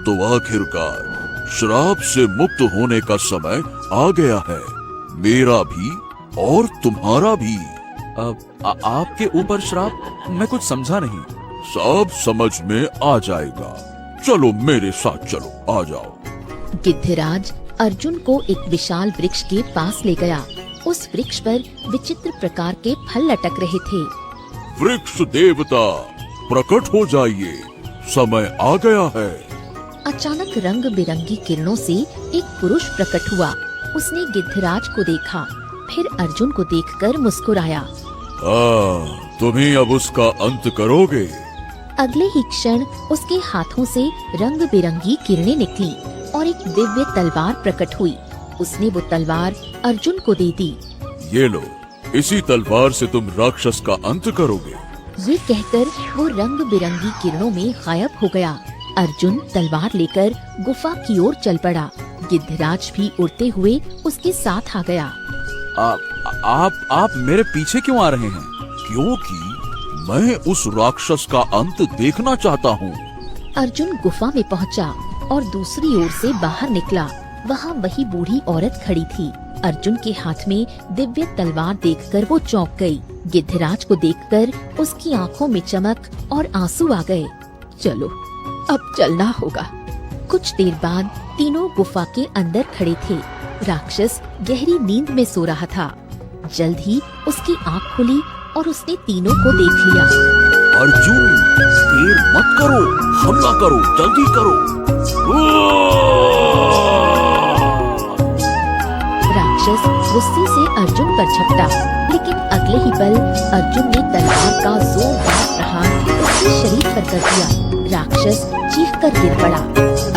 तो आखिरकार श्राप से मुक्त होने का समय आ गया है, मेरा भी और तुम्हारा भी। आपके ऊपर श्राप? मैं कुछ समझा नहीं। सब समझ में आ जाएगा, चलो मेरे साथ चलो, आ जाओ। गिद्धराज अर्जुन को एक विशाल वृक्ष के पास ले गया। उस वृक्ष पर विचित्र प्रकार के फल लटक रहे थे। वृक्ष देवता प्रकट हो जाइए, समय आ गया है। अचानक रंग बिरंगी किरणों से एक पुरुष प्रकट हुआ। उसने गिद्धराज को देखा, फिर अर्जुन को देखकर मुस्कुराया। तुम ही अब उसका अंत करोगे। अगले ही क्षण उसके हाथों से रंग बिरंगी किरणें निकली और एक दिव्य तलवार प्रकट हुई। उसने वो तलवार अर्जुन को दे दी। ये लो, इसी तलवार से तुम राक्षस का अंत करोगे। ये कहकर वो रंग बिरंगी किरणों में गायब हो गया। अर्जुन तलवार लेकर गुफा की ओर चल पड़ा। गिद्धराज भी उड़ते हुए उसके साथ आ गया। आप मेरे पीछे क्यों आ रहे हैं? क्योंकि मैं उस राक्षस का अंत देखना चाहता हूँ। अर्जुन गुफा में पहुँचा और दूसरी ओर से बाहर निकला। वहाँ वही बूढ़ी औरत खड़ी थी। अर्जुन के हाथ में दिव्य तलवार देखकर वो चौंक गई। गिद्धराज को देखकर उसकी आंखों में चमक और आंसू आ गए। चलो अब चलना होगा। कुछ देर बाद तीनों गुफा के अंदर खड़े थे। राक्षस गहरी नींद में सो रहा था। जल्द ही उसकी आंख खुली और उसने तीनों को देख लिया। अर्जुन, देर मत करो, हमला करो, जल्दी करो। राक्षस गुस्से से अर्जुन पर झपटा, लेकिन अगले ही पल अर्जुन ने तलवार का जोरदार प्रहार उसके शरीर पर कर दिया। राक्षस चीखकर गिर पड़ा।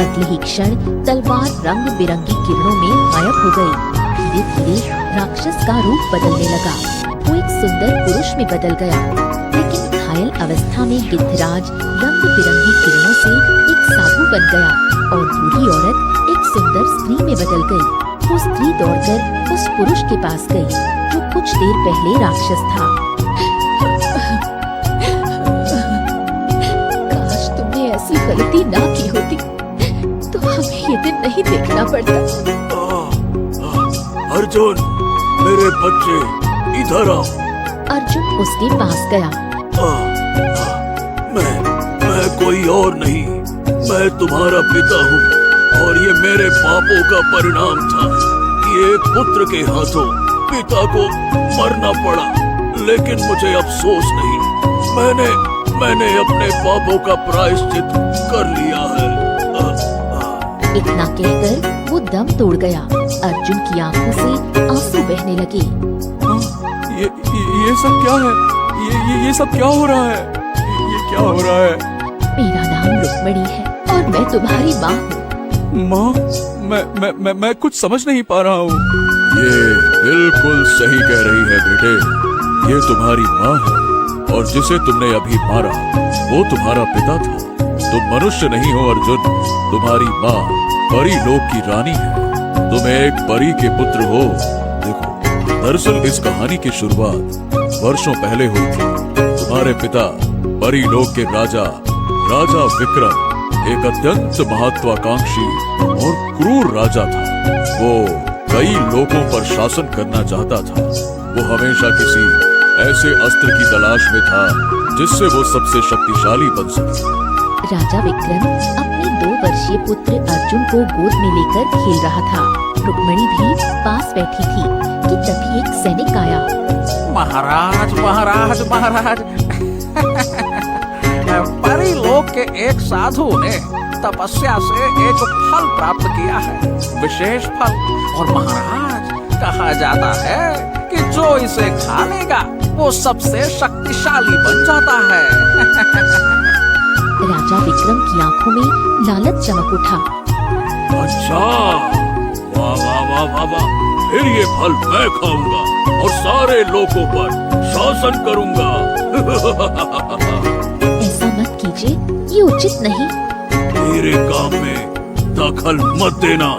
अगले ही क्षण तलवार रंग बिरंगी किरणों में गायब हो गई। धीरे धीरे राक्षस का रूप बदलने लगा। वो एक सुंदर पुरुष में बदल गया, लेकिन घायल अवस्था में गिद्धराज रंग बिरंगी किरणों से एक साधु बन गया और बूढ़ी औरत एक सुंदर स्त्री में बदल गई। वो स्त्री दौड़कर उस पुरुष के पास गई जो कुछ देर पहले राक्षस था। काश तुमने ऐसी गलती ना की होती तो हमें ये दिन नहीं देखना पड़ता। अर्जुन, मेरे बच्चे, इधर आओ। अर्जुन उसके पास गया। मैं कोई और नहीं, मैं तुम्हारा पिता हूँ और ये मेरे पापों का परिणाम था कि एक पुत्र के हाथों पिता को मरना पड़ा। लेकिन मुझे अफसोस नहीं, मैंने अपने पापों का प्रायश्चित कर लिया है। इतना कहकर वो दम तोड़ गया। अर्जुन की आंखों से आंसू बहने लगे। ये सब क्या है? ये सब क्या हो रहा है? ये क्या हो रहा है? मेरा नाम रुक्मिणी है और मैं तुम्हारी माँ हूँ। माँ? मैं कुछ समझ नहीं पा रहा हूँ। ये बिल्कुल सही कह रही है बेटे, ये तुम्हारी माँ है और जिसे तुमने अभी मारा वो तुम्हारा पिता था। तुम मनुष्य नहीं हो अर्जुन, तुम्हारी माँ परी लोक की रानी है। तुम एक परी के पुत्र हो। देखो, दरअसल इस कहानी की शुरुआत वर्षों पहले हुई थी। तुम्हारे पिता परी लोक के राजा विक्रम एक अत्यंत महत्वाकांक्षी और क्रूर राजा था। वो कई लोगों पर शासन करना चाहता था। वो हमेशा किसी ऐसे अस्त्र की तलाश में था जिससे वो सबसे शक्तिशाली बन सके। राजा विक्रम अपने 2 वर्षीय पुत्र अर्जुन को गोद में लेकर खेल रहा था। रुक्मिणी भी पास बैठी थी कि तभी एक सैनिक आया। महाराज महाराज महाराज परी लोक के एक साधु ने तपस्या से एक फल प्राप्त किया है, विशेष फल। और महाराज, कहा जाता है कि जो इसे खा लेगा वो सबसे शक्तिशाली बन जाता है। राजा विक्रम की आंखों में लालच चमक उठा। अच्छा, वाह वाह वाह वाह वाह, फिर ये फल मैं खाऊंगा और सारे लोगों पर शासन करूंगा। ऐसा मत कीजिए, ये उचित नहीं। मेरे काम में दखल मत देना।